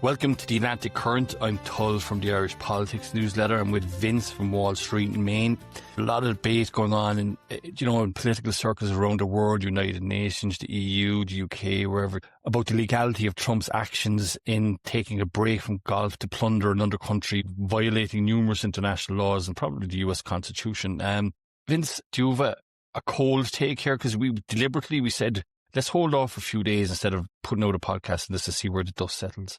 Welcome to the Atlantic Current. I'm Tull from the Irish Politics newsletter. I'm with Vince from Wall Street in Maine. A lot of debate going on in political circles around the world, United Nations, the EU, the UK, wherever, about the legality of Trump's actions in taking a break from golf to plunder another country, violating numerous international laws and probably the US Constitution. Vince, do you have a cold take here? Because we said, let's hold off a few days instead of putting out a podcast and just to see where the dust settles.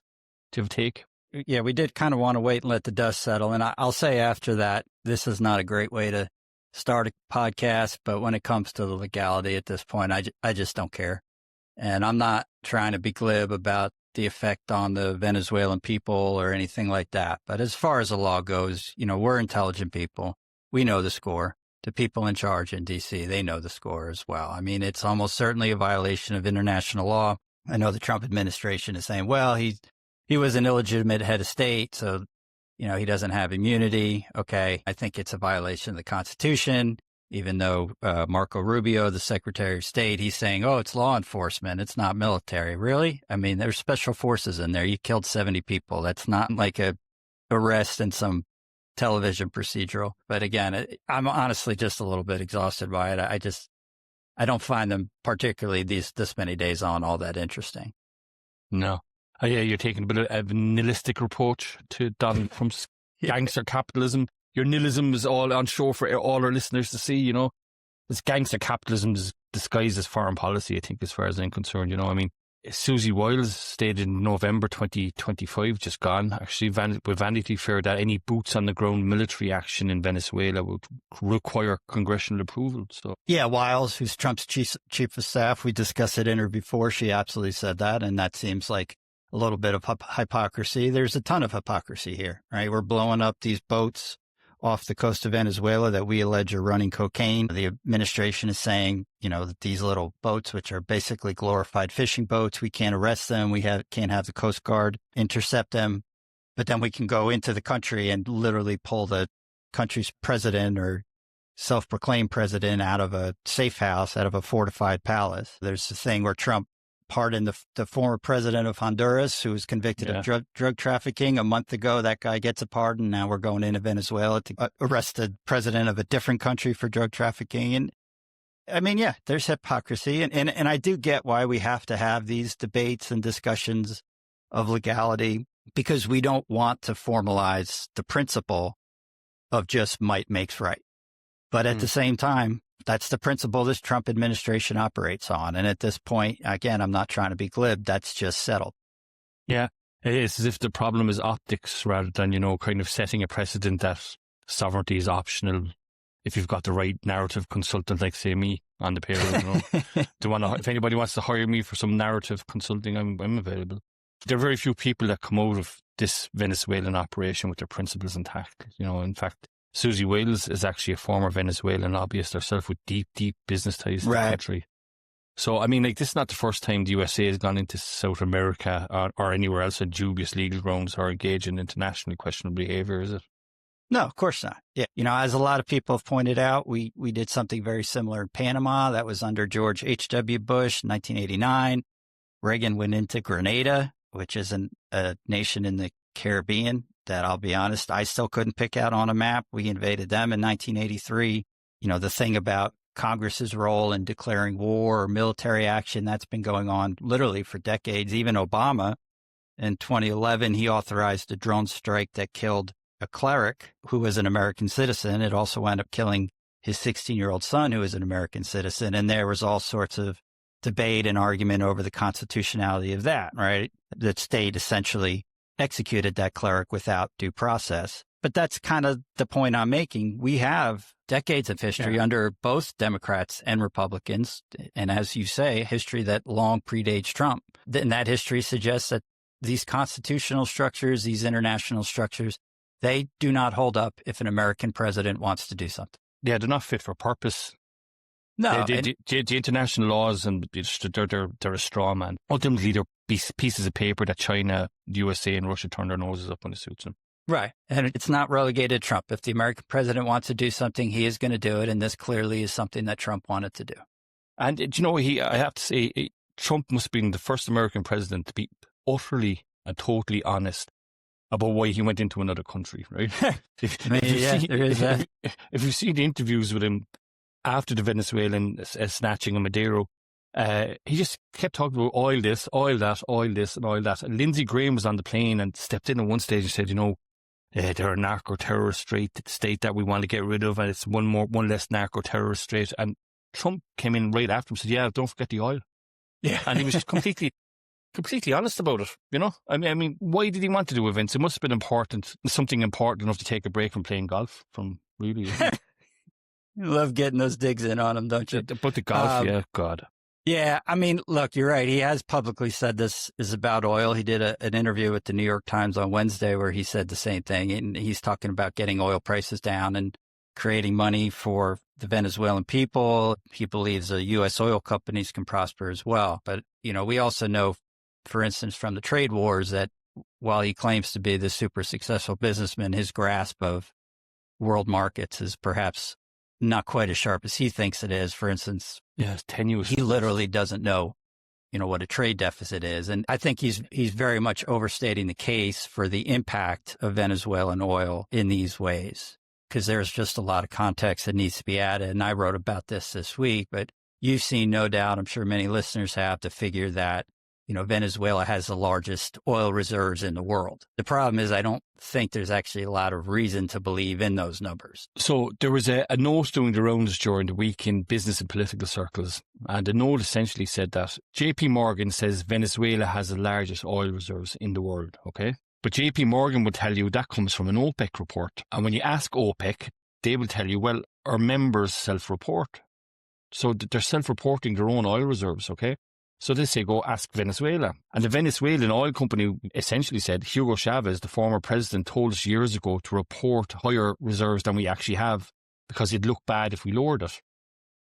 Do you have a take? Yeah, we did kind of want to wait and let the dust settle. And I'll say after that, this is not a great way to start a podcast. But when it comes to the legality at this point, I just don't care. And I'm not trying to be glib about the effect on the Venezuelan people or anything like that. But as far as the law goes, we're intelligent people. We know the score. The people in charge in D.C., they know the score as well. I mean, it's almost certainly a violation of international law. I know the Trump administration is saying, well, he was an illegitimate head of state, so, he doesn't have immunity. Okay, I think it's a violation of the Constitution, even though Marco Rubio, the Secretary of State, he's saying, oh, it's law enforcement, it's not military. Really? I mean, there's special forces in there. You killed 70 people. That's not like a arrest in some television procedural. But again, I'm honestly just a little bit exhausted by it. I don't find them, particularly this many days on, all that interesting. No. Oh, yeah, you're taking a bit of a nihilistic approach to Donald Trump's gangster capitalism. Your nihilism is all on show for all our listeners to see, This gangster capitalism is disguised as foreign policy, I think, as far as I'm concerned, I mean, Susie Wiles stated in November 2025, just gone, actually, with Vanity Fair, that any boots-on-the-ground military action in Venezuela would require congressional approval. So, yeah, Wiles, who's Trump's chief of staff, we discussed it in her before, she absolutely said that, and that seems like a little bit of hypocrisy. There's a ton of hypocrisy here, right? We're blowing up these boats off the coast of Venezuela that we allege are running cocaine. The administration is saying, that these little boats, which are basically glorified fishing boats, we can't arrest them. We can't have the Coast Guard intercept them. But then we can go into the country and literally pull the country's president or self-proclaimed president out of a safe house, out of a fortified palace. There's the thing where Trump pardoned the former president of Honduras, who was convicted of drug trafficking. A month ago, that guy gets a pardon. Now we're going into Venezuela to arrest the president of a different country for drug trafficking. And I mean, yeah, there's hypocrisy. And I do get why we have to have these debates and discussions of legality, because we don't want to formalize the principle of just might makes right. But at the same time, that's the principle this Trump administration operates on. And at this point, again, I'm not trying to be glib. That's just settled. Yeah, it is as if the problem is optics rather than, kind of setting a precedent that sovereignty is optional if you've got the right narrative consultant, like, say, me on the payroll. If anybody wants to hire me for some narrative consulting, I'm available. There are very few people that come out of this Venezuelan operation with their principles intact. In fact, Susie Wiles is actually a former Venezuelan lobbyist herself with deep, deep business ties to the country. So, I mean, this is not the first time the USA has gone into South America or anywhere else on dubious legal grounds or engaged in internationally questionable behavior, is it? No, of course not. Yeah. As a lot of people have pointed out, we did something very similar in Panama. That was under George H.W. Bush, 1989. Reagan went into Grenada, which is a nation in the Caribbean that, I'll be honest, I still couldn't pick out on a map. We invaded them in 1983. The thing about Congress's role in declaring war or military action, that's been going on literally for decades. Even Obama, in 2011, he authorized a drone strike that killed a cleric who was an American citizen. It also wound up killing his 16-year-old son, who is an American citizen. And there was all sorts of debate and argument over the constitutionality of that, right? The state essentially executed that cleric without due process. But that's kind of the point I'm making. We have decades of history under both Democrats and Republicans. And as you say, history that long predates Trump. And that history suggests that these constitutional structures, these international structures, they do not hold up if an American president wants to do something. Yeah, they're not fit for purpose. No. The international laws, and they're a straw man. Ultimately, they're pieces of paper that China, the USA, and Russia turn their noses up when it suits them. Right. And it's not relegated to Trump. If the American president wants to do something, he is going to do it. And this clearly is something that Trump wanted to do. And, I have to say, Trump must have been the first American president to be utterly and totally honest about why he went into another country, right? If you see the interviews with him after the Venezuelan snatching of Maduro, he just kept talking about oil this, oil that, oil this, and oil that. And Lindsey Graham was on the plane and stepped in at one stage and said, they're a narco-terrorist state that we want to get rid of, and it's one less narco-terrorist state. And Trump came in right after him and said, yeah, don't forget the oil. Yeah. And he was just completely honest about it, I mean, why did he want to do events? It must have been something important enough to take a break from playing golf from, really. You love getting those digs in on him, don't you? But the golf, yeah, God. Yeah, I mean, look, you're right. He has publicly said this is about oil. He did an interview with the New York Times on Wednesday where he said the same thing. And he's talking about getting oil prices down and creating money for the Venezuelan people. He believes the U.S. oil companies can prosper as well. But, we also know, for instance, from the trade wars that while he claims to be the super successful businessman, his grasp of world markets is perhaps not quite as sharp as he thinks it is. For instance, it's tenuous. He literally doesn't know, what a trade deficit is. And I think he's very much overstating the case for the impact of Venezuelan oil in these ways, because there's just a lot of context that needs to be added. And I wrote about this week, but you've seen, no doubt, I'm sure many listeners have, to figure that Venezuela has the largest oil reserves in the world. The problem is I don't think there's actually a lot of reason to believe in those numbers. So there was a note doing the rounds during the week in business and political circles, and the note essentially said that JP Morgan says Venezuela has the largest oil reserves in the world, okay? But JP Morgan will tell you that comes from an OPEC report. And when you ask OPEC, they will tell you, well, our members self-report. So they're self-reporting their own oil reserves, okay? So they say, go ask Venezuela. And the Venezuelan oil company essentially said, Hugo Chavez, the former president, told us years ago to report higher reserves than we actually have because it'd look bad if we lowered it.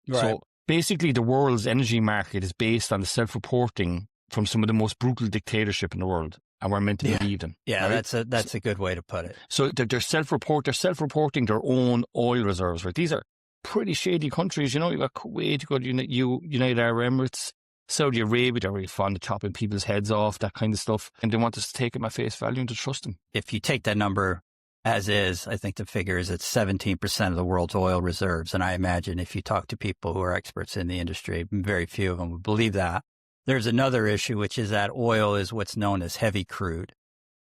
Right. So basically the world's energy market is based on the self-reporting from some of the most brutal dictatorship in the world. And we're meant to believe them. Yeah, right? that's a good way to put it. So they're self-reporting their own oil reserves, right? These are pretty shady countries. You've got Kuwait, you've got United Arab Emirates, Saudi Arabia. They're really fond of chopping people's heads off, that kind of stuff. And they want us to take them at face value and to trust them. If you take that number as is, I think the figure is it's 17% of the world's oil reserves. And I imagine if you talk to people who are experts in the industry, very few of them would believe that. There's another issue, which is that oil is what's known as heavy crude.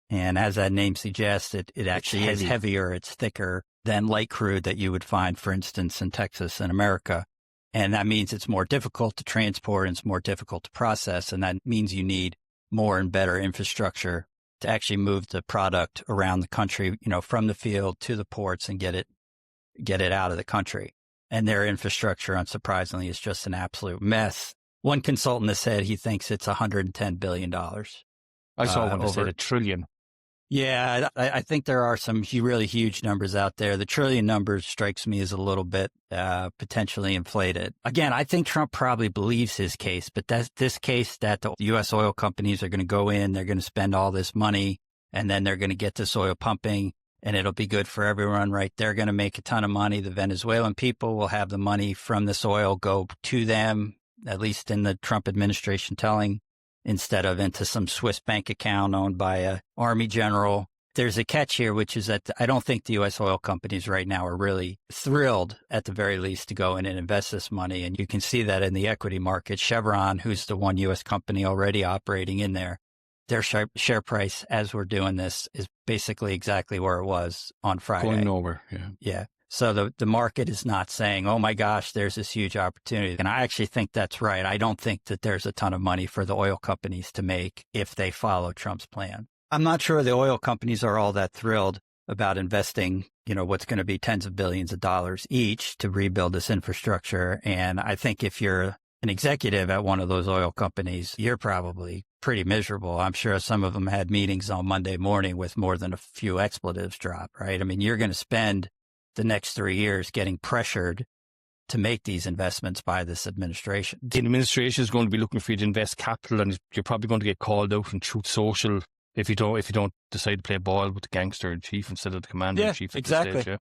And as that name suggests, it actually is heavier. It's thicker than light crude that you would find, for instance, in Texas and America. And that means it's more difficult to transport and it's more difficult to process. And that means you need more and better infrastructure to actually move the product around the country, from the field to the ports and get it out of the country. And their infrastructure, unsurprisingly, is just an absolute mess. One consultant has said he thinks it's $110 billion. I saw one that said $1 trillion. Yeah, I think there are some really huge numbers out there. The trillion number strikes me as a little bit potentially inflated. Again, I think Trump probably believes his case, but that's this case that the U.S. oil companies are going to go in, they're going to spend all this money, and then they're going to get this oil pumping, and it'll be good for everyone, right? They're going to make a ton of money. The Venezuelan people will have the money from this oil go to them, at least in the Trump administration telling, instead of into some Swiss bank account owned by an army general. There's a catch here, which is that I don't think the U.S. oil companies right now are really thrilled, at the very least, to go in and invest this money. And you can see that in the equity market. Chevron, who's the one U.S. company already operating in there, their share price as we're doing this is basically exactly where it was on Friday. Going nowhere, yeah. Yeah. So the market is not saying, oh my gosh, there's this huge opportunity. And I actually think that's right. I don't think that there's a ton of money for the oil companies to make if they follow Trump's plan. I'm not sure the oil companies are all that thrilled about investing, what's going to be tens of billions of dollars each to rebuild this infrastructure. And I think if you're an executive at one of those oil companies, you're probably pretty miserable. I'm sure some of them had meetings on Monday morning with more than a few expletives drop, right? I mean, you're going to spend the next 3 years getting pressured to make these investments by this administration. The administration is going to be looking for you to invest capital, and you're probably going to get called out on Truth Social if you don't decide to play ball with the gangster in chief instead of the commander in chief. Exactly. Stage, yeah.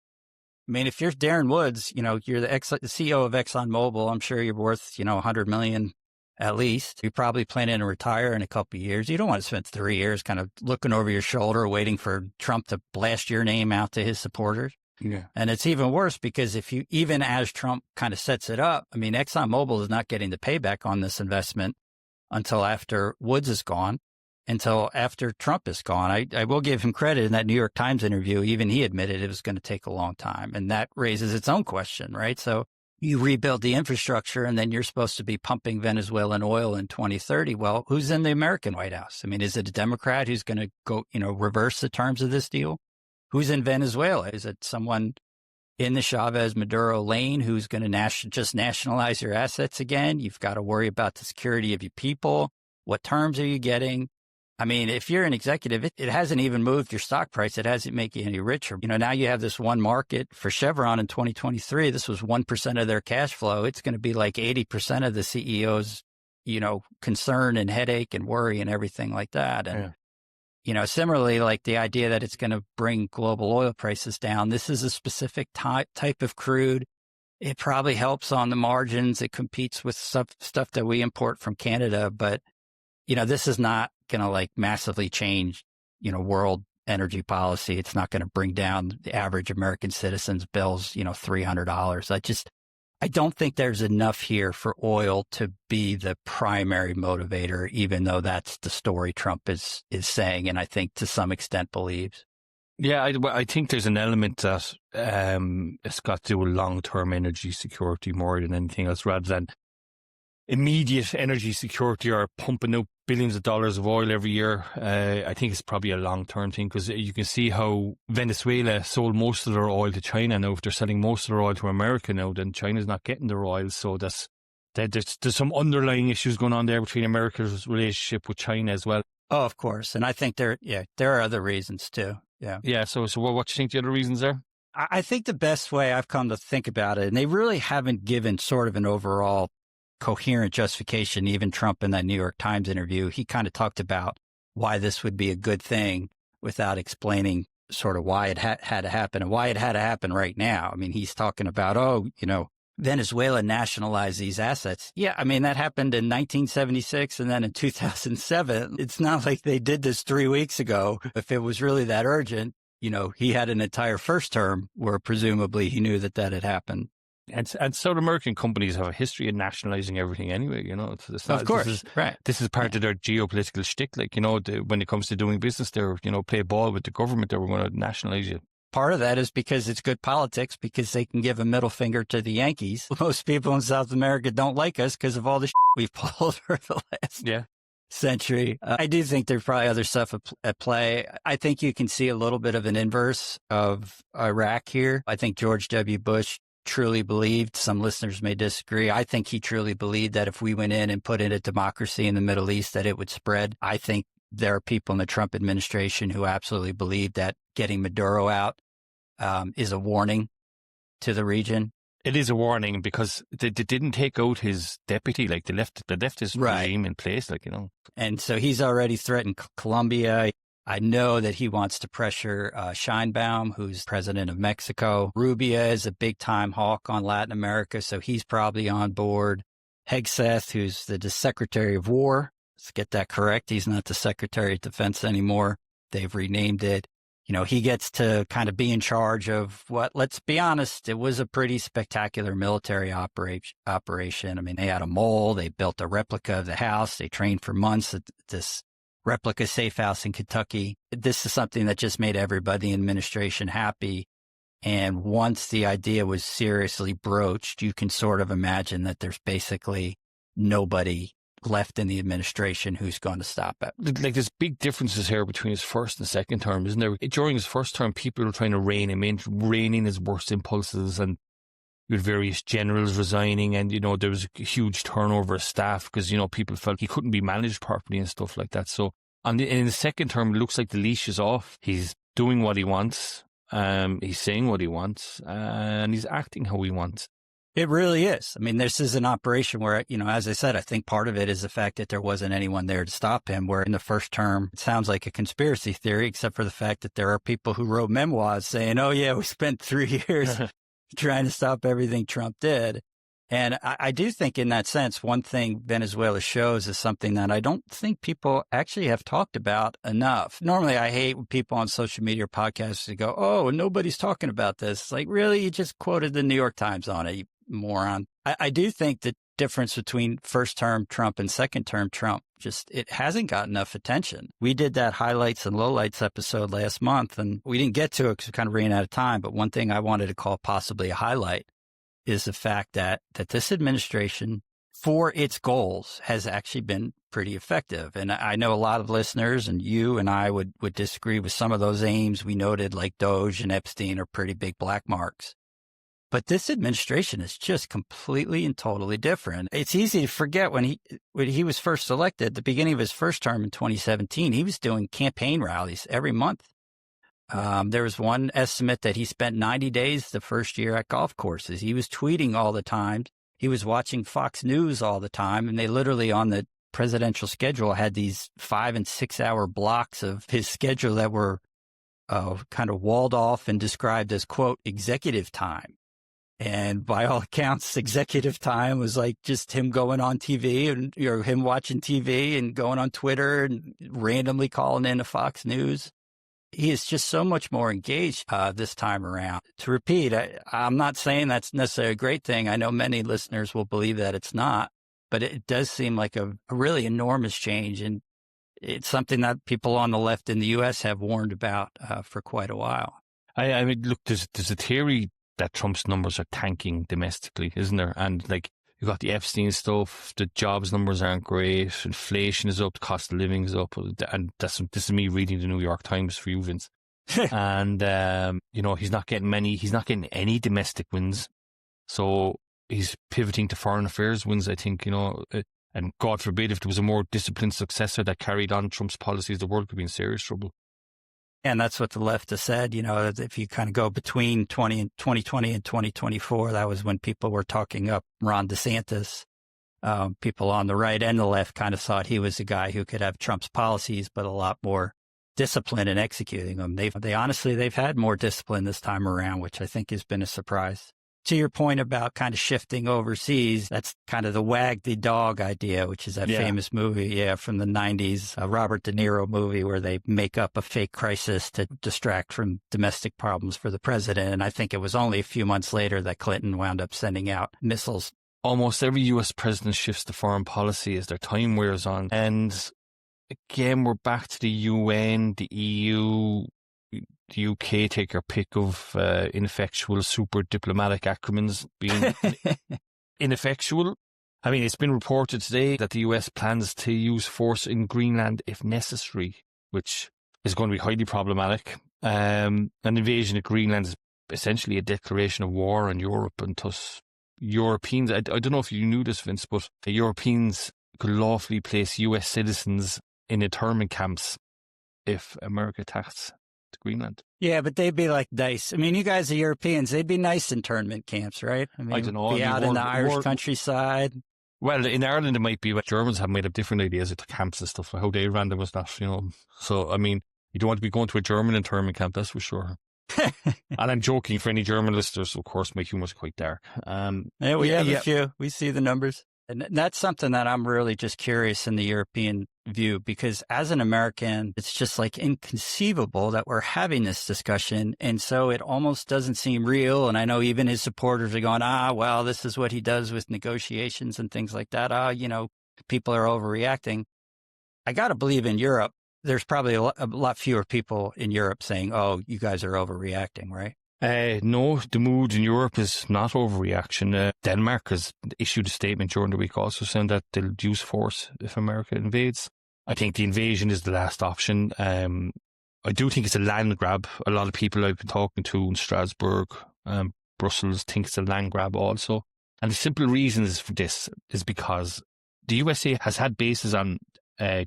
I mean, if you're Darren Woods, you're the CEO of ExxonMobil. I'm sure you're worth, $100 million at least. You're probably planning to retire in a couple of years. You don't want to spend 3 years kind of looking over your shoulder, waiting for Trump to blast your name out to his supporters. Yeah. And it's even worse because even as Trump kind of sets it up, I mean, ExxonMobil is not getting the payback on this investment until after Woods is gone, until after Trump is gone. I will give him credit in that New York Times interview. Even he admitted it was going to take a long time. And that raises its own question, right? So you rebuild the infrastructure and then you're supposed to be pumping Venezuelan oil in 2030. Well, who's in the American White House? I mean, is it a Democrat who's going to go, reverse the terms of this deal? Who's in Venezuela? Is it someone in the Chavez-Maduro lane who's going to just nationalize your assets again? You've got to worry about the security of your people. What terms are you getting? I mean, if you're an executive, it hasn't even moved your stock price. It hasn't made you any richer. Now you have this one market for Chevron in 2023. This was 1% of their cash flow. It's going to be like 80% of the CEO's, concern and headache and worry and everything like that. And, similarly, like the idea that it's going to bring global oil prices down. This is a specific type of crude. It probably helps on the margins. It competes with stuff that we import from Canada. But, this is not going to like massively change, world energy policy. It's not going to bring down the average American citizen's bills, $300. I don't think there's enough here for oil to be the primary motivator, even though that's the story Trump is saying, and I think to some extent believes. Yeah, I think there's an element that it's got to do with long-term energy security more than anything else, rather than immediate energy security or pumping out billions of dollars of oil every year. I think it's probably a long-term thing because you can see how Venezuela sold most of their oil to China. Now, if they're selling most of their oil to America now, then China's not getting their oil. So there's some underlying issues going on there between America's relationship with China as well. Oh, of course. And I think there are other reasons too. Yeah. Yeah. So what do you think the other reasons there? I think the best way I've come to think about it, and they really haven't given sort of an overall coherent justification. Even Trump in that New York Times interview, he kind of talked about why this would be a good thing without explaining sort of why it had to happen and why it had to happen right now. I mean, he's talking about, Venezuela nationalized these assets. Yeah, I mean, that happened in 1976 and then in 2007. It's not like they did this 3 weeks ago. If it was really that urgent, he had an entire first term where presumably he knew that had happened. And South American companies have a history of nationalizing everything anyway, It's not, of course, right. This is part of their geopolitical shtick. Like, when it comes to doing business, they're, play ball with the government that we're going to nationalize you. Part of that is because it's good politics, because they can give a middle finger to the Yankees. Most people in South America don't like us because of all the we've pulled for the last century. I do think there's probably other stuff at play. I think you can see a little bit of an inverse of Iraq here. I think George W. Bush truly believed, some listeners may disagree, I think he truly believed that if we went in and put in a democracy in the Middle East, that it would spread. I think there are people in the Trump administration who absolutely believe that getting Maduro out is a warning to the region. It is a warning because they didn't take out his deputy, like they left his regime in place, And so he's already threatened Colombia. I know that he wants to pressure Sheinbaum, who's president of Mexico. Rubio is a big-time hawk on Latin America, so he's probably on board. Hegseth, who's the Secretary of War. Let's get that correct. He's not the Secretary of Defense anymore. They've renamed it. He gets to kind of be in charge of what, let's be honest, it was a pretty spectacular military operation. I mean, they had a mole. They built a replica of the house. They trained for months at this replica safe house in Kentucky. This is something that just made everybody in the administration happy. And once the idea was seriously broached, you can sort of imagine that there's basically nobody left in the administration who's going to stop it. Like, there's big differences here between his first and second term, isn't there? During his first term, people were trying to rein him in, reining his worst impulses, and with various generals resigning, and, there was a huge turnover of staff because, people felt he couldn't be managed properly and stuff like that. So in the second term, it looks like the leash is off. He's doing what he wants. He's saying what he wants, and he's acting how he wants. It really is. I mean, this is an operation where, as I said, I think part of it is the fact that there wasn't anyone there to stop him, where in the first term, it sounds like a conspiracy theory, except for the fact that there are people who wrote memoirs saying, oh, yeah, we spent 3 years trying to stop everything Trump did. And I do think in that sense, one thing Venezuela shows is something that I don't think people actually have talked about enough. Normally, I hate when people on social media or podcasts who go, oh, nobody's talking about this. It's like, really? You just quoted the New York Times on it, you moron. I do think the difference between first term Trump and second term Trump, it hasn't got enough attention. We did that highlights and lowlights episode last month, and we didn't get to it because we kind of ran out of time. But one thing I wanted to call possibly a highlight is the fact that this administration, for its goals, has actually been pretty effective. And I know a lot of listeners, and you and I would disagree with some of those aims we noted, like Doge and Epstein are pretty big black marks. But this administration is just completely and totally different. It's easy to forget when he was first elected, at the beginning of his first term in 2017, he was doing campaign rallies every month. There was one estimate that he spent 90 days the first year at golf courses. He was tweeting all the time. He was watching Fox News all the time. And they literally on the presidential schedule had these 5 and 6 hour blocks of his schedule that were kind of walled off and described as, quote, executive time. And by all accounts, executive time was like just him going on TV and him watching TV and going on Twitter and randomly calling into Fox News. He is just so much more engaged this time around. To repeat, I'm not saying that's necessarily a great thing. I know many listeners will believe that it's not, but it does seem like a really enormous change. And it's something that people on the left in the U.S. have warned about for quite a while. I mean, look, there's a theory that Trump's numbers are tanking domestically, isn't there? And like, you got the Epstein stuff, the jobs numbers aren't great, inflation is up, the cost of living is up, and this is me reading the New York Times for you, Vince. And he's not getting any domestic wins, so he's pivoting to foreign affairs wins, I think. And God forbid if there was a more disciplined successor that carried on Trump's policies, the world could be in serious trouble. And that's what the left has said. If you kind of go between 2020 and 2024, that was when people were talking up Ron DeSantis. People on the right and the left kind of thought he was a guy who could have Trump's policies, but a lot more discipline in executing them. They've had more discipline this time around, which I think has been a surprise. To your point about kind of shifting overseas, that's kind of the wag the dog idea, which is that famous movie, from the 90s, a Robert De Niro movie where they make up a fake crisis to distract from domestic problems for the president. And I think it was only a few months later that Clinton wound up sending out missiles. Almost every U.S. president shifts to foreign policy as their time wears on. And again, we're back to the UN, the EU, the UK, take your pick of ineffectual super diplomatic acronyms being ineffectual. I mean, it's been reported today that the US plans to use force in Greenland if necessary, which is going to be highly problematic. An invasion of Greenland is essentially a declaration of war on Europe, and thus Europeans, I don't know if you knew this, Vince, but the Europeans could lawfully place US citizens in internment camps if America attacks Greenland. Yeah, but they'd be like nice. I mean, you guys are Europeans. They'd be nice internment camps, right? I mean, I don't know. Be out in the Irish countryside. Well, in Ireland, it might be, but Germans have made up different ideas of the camps and stuff, how they ran them was that, So, I mean, you don't want to be going to a German internment camp, that's for sure. And I'm joking for any German listeners, of course, my humor is quite dark. We have a few. We see the numbers. And that's something that I'm really just curious in the European view, because as an American, it's just like inconceivable that we're having this discussion. And so it almost doesn't seem real. And I know even his supporters are going, well, this is what he does with negotiations and things like that. People are overreacting. I got to believe in Europe, there's probably a lot fewer people in Europe saying, oh, you guys are overreacting, right? No, the mood in Europe is not overreaction. Denmark has issued a statement during the week also saying that they'll use force if America invades. I think the invasion is the last option. I do think it's a land grab. A lot of people I've been talking to in Strasbourg, Brussels, think it's a land grab also. And the simple reason for this is because the USA has had bases on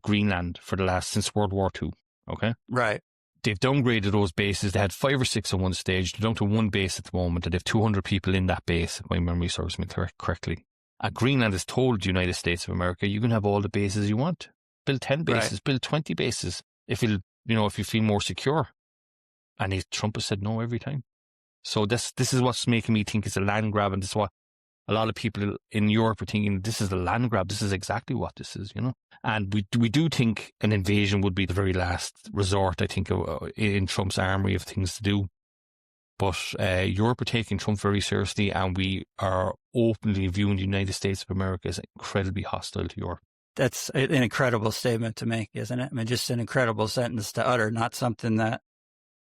Greenland since World War II. Okay? Right. They've downgraded those bases. They had 5 or 6 on one stage. They're down to one base at the moment. And they have 200 people in that base, if my memory serves me correctly. Greenland has told the United States of America, you can have all the bases you want. Build 10 bases, right. Build 20 bases if you feel more secure. And Trump has said no every time. So this is what's making me think it's a land grab, and this is what a lot of people in Europe are thinking this is a land grab. This is exactly what this is, And we do think an invasion would be the very last resort, I think, in Trump's armory of things to do. But Europe are taking Trump very seriously, and we are openly viewing the United States of America as incredibly hostile to Europe. That's an incredible statement to make, isn't it? I mean, just an incredible sentence to utter, not something that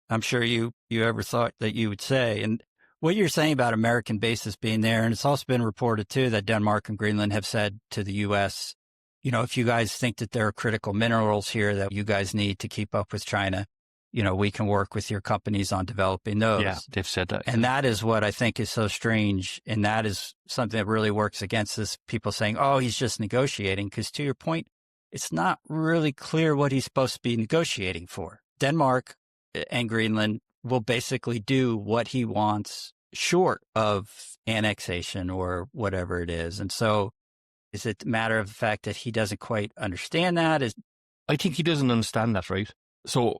I'm sure you ever thought that you would say. And what you're saying about American bases being there, and it's also been reported too that Denmark and Greenland have said to the U.S., if you guys think that there are critical minerals here that you guys need to keep up with China, we can work with your companies on developing those. Yeah, they've said that. And that is what I think is so strange. And that is something that really works against this. People saying, oh, he's just negotiating. Because to your point, it's not really clear what he's supposed to be negotiating for. Denmark and Greenland will basically do what he wants short of annexation or whatever it is. And so is it a matter of the fact that he doesn't quite understand that? I think he doesn't understand that, right? So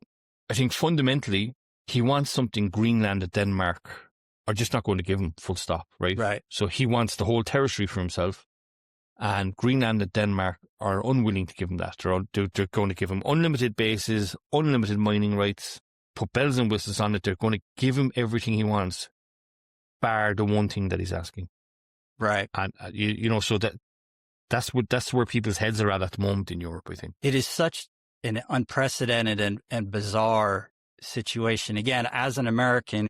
I think fundamentally he wants something Greenland and Denmark are just not going to give him, full stop, right? Right. So he wants the whole territory for himself, and Greenland and Denmark are unwilling to give him that. They're going to give him unlimited bases, unlimited mining rights, put bells and whistles on it. They're going to give him everything he wants, bar the one thing that he's asking. Right. And, so that's where people's heads are at the moment in Europe, I think. It is such an unprecedented and bizarre situation. Again, as an American,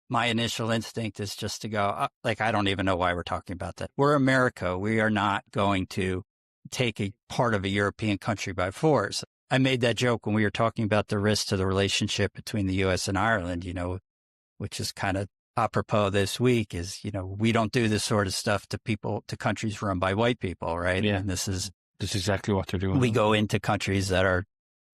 my initial instinct is just to go, I don't even know why we're talking about that. We're America. We are not going to take a part of a European country by force. I made that joke when we were talking about the risk to the relationship between the U.S. and Ireland, which is kind of apropos this week is, we don't do this sort of stuff to countries run by white people, right? Yeah. And this is exactly what they're doing. We go into countries that are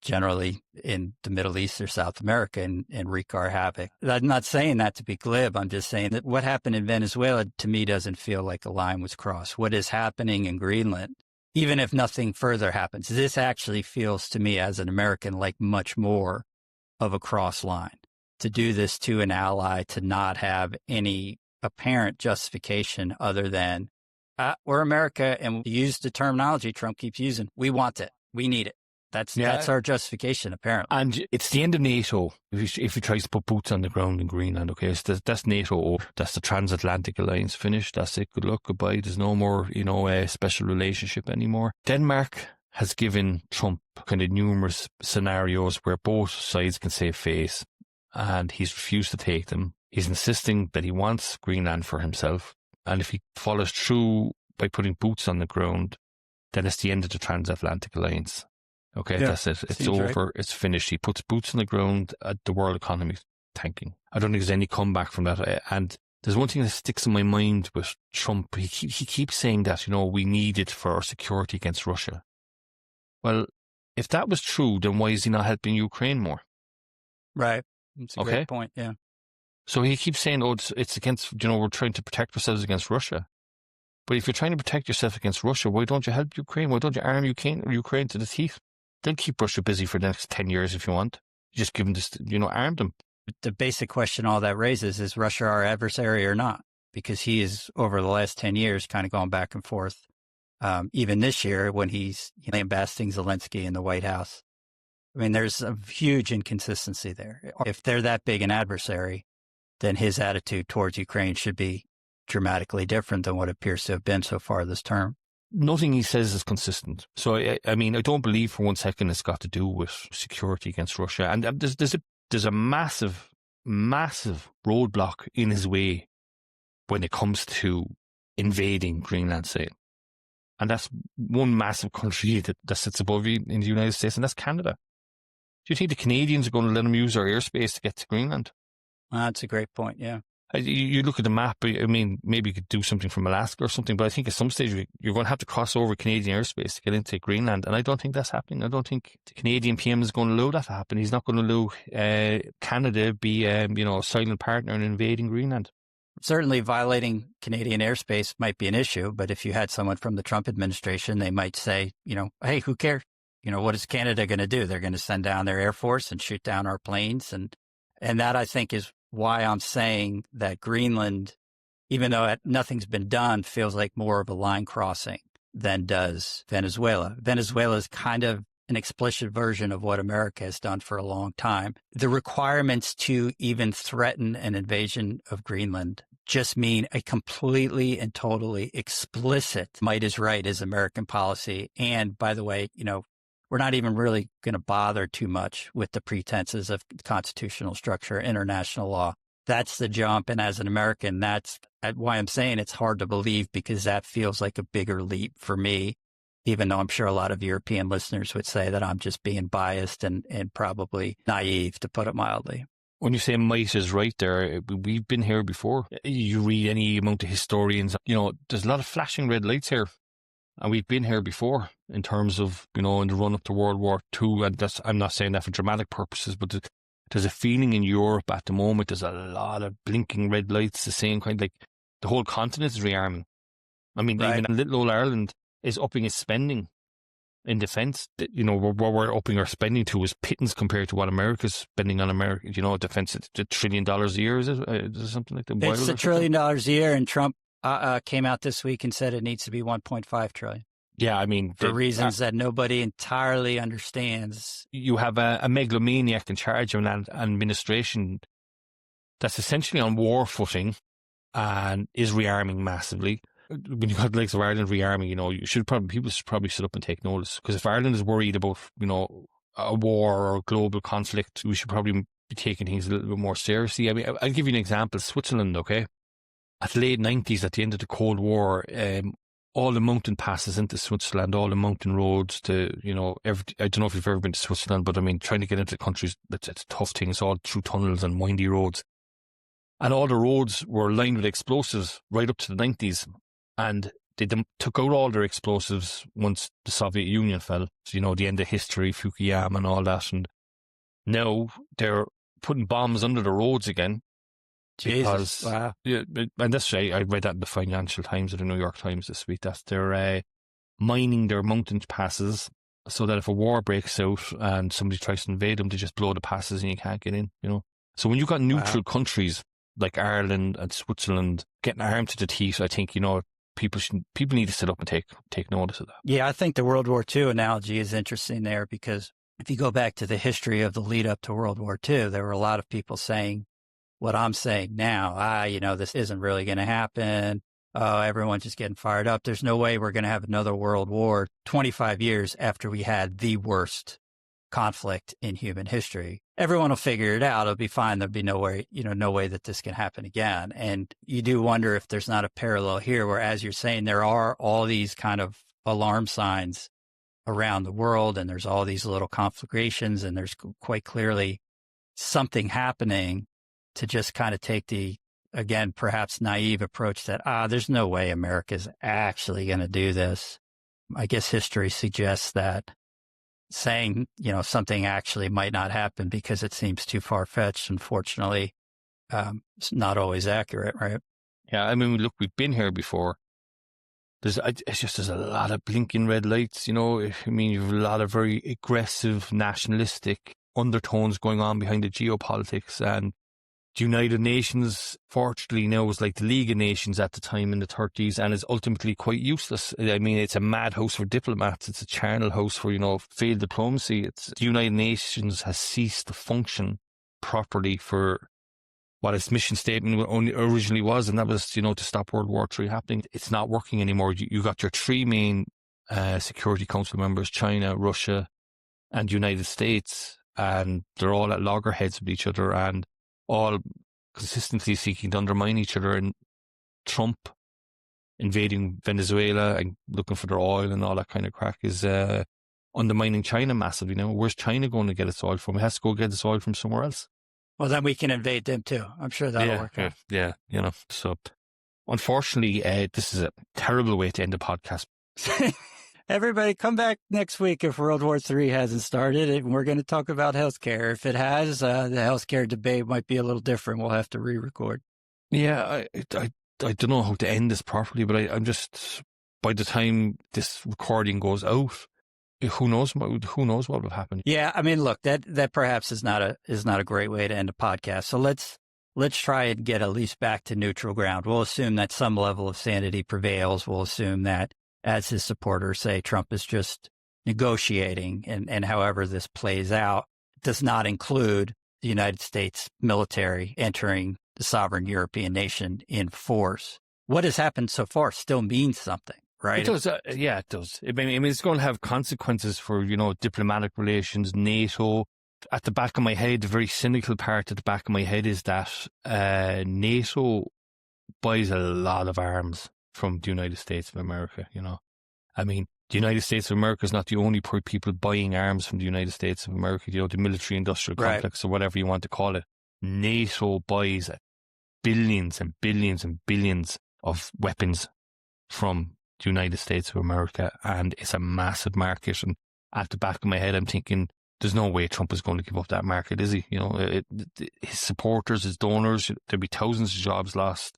generally in the Middle East or South America and wreak our havoc. I'm not saying that to be glib. I'm just saying that what happened in Venezuela to me doesn't feel like a line was crossed. What is happening in Greenland, even if nothing further happens, this actually feels to me as an American like much more of a cross line. To do this to an ally, to not have any apparent justification other than we're America, and we use the terminology Trump keeps using. We want it. We need it. That's our justification, apparently. And it's the end of NATO if he tries to put boots on the ground in Greenland. Okay, so that's NATO. That's the transatlantic alliance finished. That's it. Good luck. Goodbye. There's no more, a special relationship anymore. Denmark has given Trump kind of numerous scenarios where both sides can save face, and he's refused to take them. He's insisting that he wants Greenland for himself. And if he follows through by putting boots on the ground, then it's the end of the transatlantic alliance. Okay, that's it. It's over. Right. It's finished. He puts boots on the ground. The world economy tanking. I don't think there's any comeback from that. And there's one thing that sticks in my mind with Trump. He keeps saying that, we need it for our security against Russia. Well, if that was true, then why is he not helping Ukraine more? Right. That's a great point, yeah. So he keeps saying, it's against, we're trying to protect ourselves against Russia. But if you're trying to protect yourself against Russia, why don't you help Ukraine? Why don't you arm Ukraine to the teeth? They'll keep Russia busy for the next 10 years if you want. You just give them this, arm them. The basic question all that raises is Russia our adversary or not? Because he is, over the last 10 years, kind of gone back and forth. Even this year when he's lambasting Zelensky in the White House. I mean, there's a huge inconsistency there. If they're that big an adversary, then his attitude towards Ukraine should be dramatically different than what appears to have been so far this term. Nothing he says is consistent. So, I mean, I don't believe for one second it's got to do with security against Russia. And there's a massive, massive roadblock in his way when it comes to invading Greenland, say. And that's one massive country that sits above you in the United States, and that's Canada. Do you think the Canadians are going to let them use our airspace to get to Greenland? That's a great point, yeah. You look at the map, I mean, maybe you could do something from Alaska or something, but I think at some stage you're going to have to cross over Canadian airspace to get into Greenland, and I don't think that's happening. I don't think the Canadian PM is going to allow that to happen. He's not going to allow Canada be, a silent partner in invading Greenland. Certainly violating Canadian airspace might be an issue, but if you had someone from the Trump administration, they might say, hey, who cares? What is Canada going to do? They're going to send down their Air Force and shoot down our planes. And that, I think, is why I'm saying that Greenland even though nothing's been done, feels like more of a line crossing than does Venezuela. Venezuela is kind of an explicit version of what America has done for a long time. The requirements to even threaten an invasion of Greenland just mean a completely and totally explicit might is right is American policy. And by the way, we're not even really going to bother too much with the pretenses of constitutional structure, international law. That's the jump. And as an American, that's why I'm saying it's hard to believe, because that feels like a bigger leap for me, even though I'm sure a lot of European listeners would say that I'm just being biased and probably naive, to put it mildly. When you say might is right there, we've been here before. You read any amount of historians, there's a lot of flashing red lights here. And we've been here before in terms of, in the run up to World War II. And I'm not saying that for dramatic purposes, but there's a feeling in Europe at the moment, there's a lot of blinking red lights, the same kind, like the whole continent is rearming. I mean, Right. Even little old Ireland is upping its spending in defence. What we're upping our spending to is pittance compared to what America's spending on America. Defence, it's $1 trillion a year, is it? Is it something like that? It's $1 trillion a year, and Trump came out this week and said it needs to be 1.5 trillion. Yeah, I mean, for reasons that nobody entirely understands. You have a megalomaniac in charge of an administration that's essentially on war footing and is rearming massively. When you got the likes of Ireland rearming, people should probably sit up and take notice. Because if Ireland is worried about, a war or a global conflict, we should probably be taking things a little bit more seriously. I mean, I'll give you an example. Switzerland, okay? At the late 90s, at the end of the Cold War, all the mountain passes into Switzerland, all the mountain roads to, I don't know if you've ever been to Switzerland, but I mean, trying to get into the countries, it's a tough thing. It's all through tunnels and windy roads. And all the roads were lined with explosives right up to the 90s. And they took out all their explosives once the Soviet Union fell. So, the end of history, Fukuyama and all that. And now they're putting bombs under the roads again. Jesus, wow. Yeah, and that's right. I read that in the Financial Times or the New York Times this week. That they're mining their mountain passes so that if a war breaks out and somebody tries to invade them, they just blow the passes and you can't get in. So when you've got neutral countries like Ireland and Switzerland getting armed to the teeth, I think people need to sit up and take notice of that. Yeah, I think the World War II analogy is interesting there, because if you go back to the history of the lead up to World War II, there were a lot of people saying what I'm saying now. This isn't really going to happen. Oh, everyone's just getting fired up. There's no way we're going to have another world war 25 years after we had the worst conflict in human history. Everyone will figure it out. It'll be fine. There'll be no way that this can happen again. And you do wonder if there's not a parallel here where, as you're saying, there are all these kind of alarm signs around the world, and there's all these little conflagrations, and there's quite clearly something happening to just kind of take the, again, perhaps naive approach that, there's no way America's actually going to do this. I guess history suggests that saying, something actually might not happen because it seems too far-fetched, unfortunately, it's not always accurate, right? Yeah, I mean, look, we've been here before. There's a lot of blinking red lights, I mean, you have a lot of very aggressive, nationalistic undertones going on behind the geopolitics, and the United Nations, fortunately now, was like the League of Nations at the time in the 30s, and is ultimately quite useless. I mean, it's a madhouse for diplomats. It's a charnel house for, failed diplomacy. The United Nations has ceased to function properly for what its mission statement originally was, and that was, to stop World War III happening. It's not working anymore. You got your three main Security Council members, China, Russia, and United States, and they're all at loggerheads with each other, and all consistently seeking to undermine each other. And Trump invading Venezuela and looking for their oil and all that kind of crack is undermining China massively now. Where's China going to get its oil from? It has to go get its oil from somewhere else. Well, then we can invade them too. I'm sure that'll work out. Yeah, so unfortunately, this is a terrible way to end the podcast. Everybody come back next week if World War III hasn't started, and we're going to talk about healthcare. If it has, the healthcare debate might be a little different. We'll have to re-record. Yeah, I don't know how to end this properly, but I'm just, by the time this recording goes out, who knows what will happen. Yeah, I mean, look, that perhaps is not a great way to end a podcast. So let's let's try and get at least back to neutral ground. We'll assume that some level of sanity prevails. We'll assume that, as his supporters say, Trump is just negotiating, and however this plays out does not include the United States military entering the sovereign European nation in force. What has happened so far still means something, right? It does. Yeah, it does. I mean, it's going to have consequences for, diplomatic relations, NATO. At the back of my head, the very cynical part at the back of my head is that NATO buys a lot of arms from the United States of America, I mean, the United States of America is not the only people buying arms from the United States of America, the military-industrial complex, or whatever you want to call it. NATO buys billions and billions and billions of weapons from the United States of America, and it's a massive market. And at the back of my head, I'm thinking, there's no way Trump is going to give up that market, is he? His supporters, his donors, there'll be thousands of jobs lost.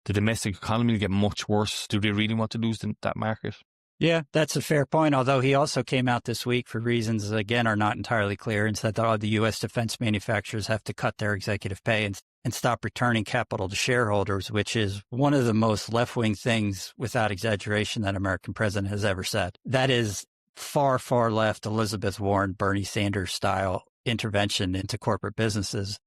The domestic economy will get much worse. Do they really want to lose that market? Yeah, that's a fair point, although he also came out this week for reasons that, again, are not entirely clear, and said that the U.S. defense manufacturers have to cut their executive pay and stop returning capital to shareholders, which is one of the most left-wing things, without exaggeration, that an American president has ever said. That is far, far left Elizabeth Warren, Bernie Sanders style intervention into corporate businesses,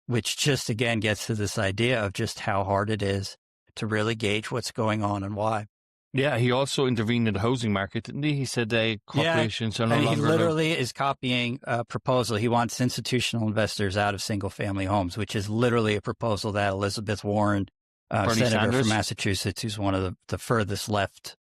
which just, again, gets to this idea of just how hard it is to really gauge what's going on and why. Yeah, he also intervened in the housing market, didn't he? He said corporations are no longer... He literally is copying a proposal. He wants institutional investors out of single-family homes, which is literally a proposal that Elizabeth Warren, senator Sanders from Massachusetts, who's one of the furthest left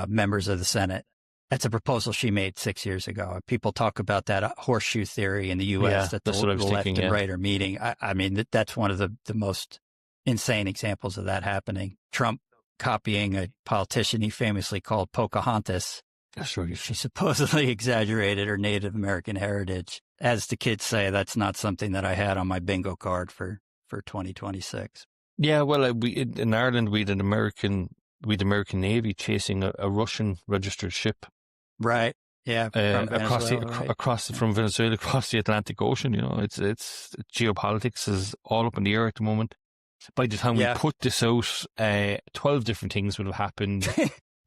members of the Senate. That's a proposal she made 6 years ago. People talk about that horseshoe theory in the U.S. that the left and right are meeting. I mean, that's one of the most insane examples of that happening. Trump copying a politician he famously called Pocahontas. That's right. She supposedly exaggerated her Native American heritage. As the kids say, that's not something that I had on my bingo card for 2026. Yeah, well, in Ireland, we had the American Navy chasing a Russian registered ship. Right. Yeah. From Venezuela across the Atlantic Ocean. It's geopolitics is all up in the air at the moment. By the time we put this out, 12 different things would have happened.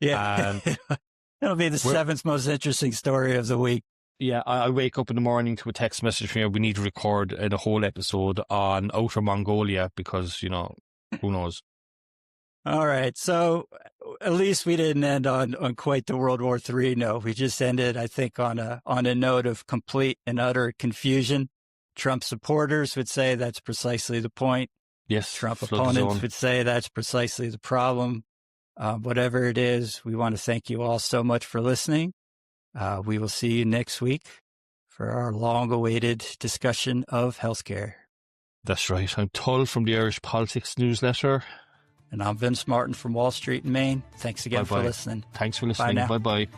Yeah. It'll be the seventh most interesting story of the week. Yeah, I wake up in the morning to a text message from you. We need to record the whole episode on Outer Mongolia because, who knows? All right. So at least we didn't end on quite the World War III note. We just ended, I think, on a note of complete and utter confusion. Trump supporters would say that's precisely the point. Yes. Trump opponents would say that's precisely the problem. Whatever it is, we want to thank you all so much for listening. We will see you next week for our long-awaited discussion of healthcare. That's right. I'm Tull from the Irish Politics newsletter. And I'm Vince Martin from Wall Street in Maine. Thanks again for listening. Thanks for listening. Bye-bye.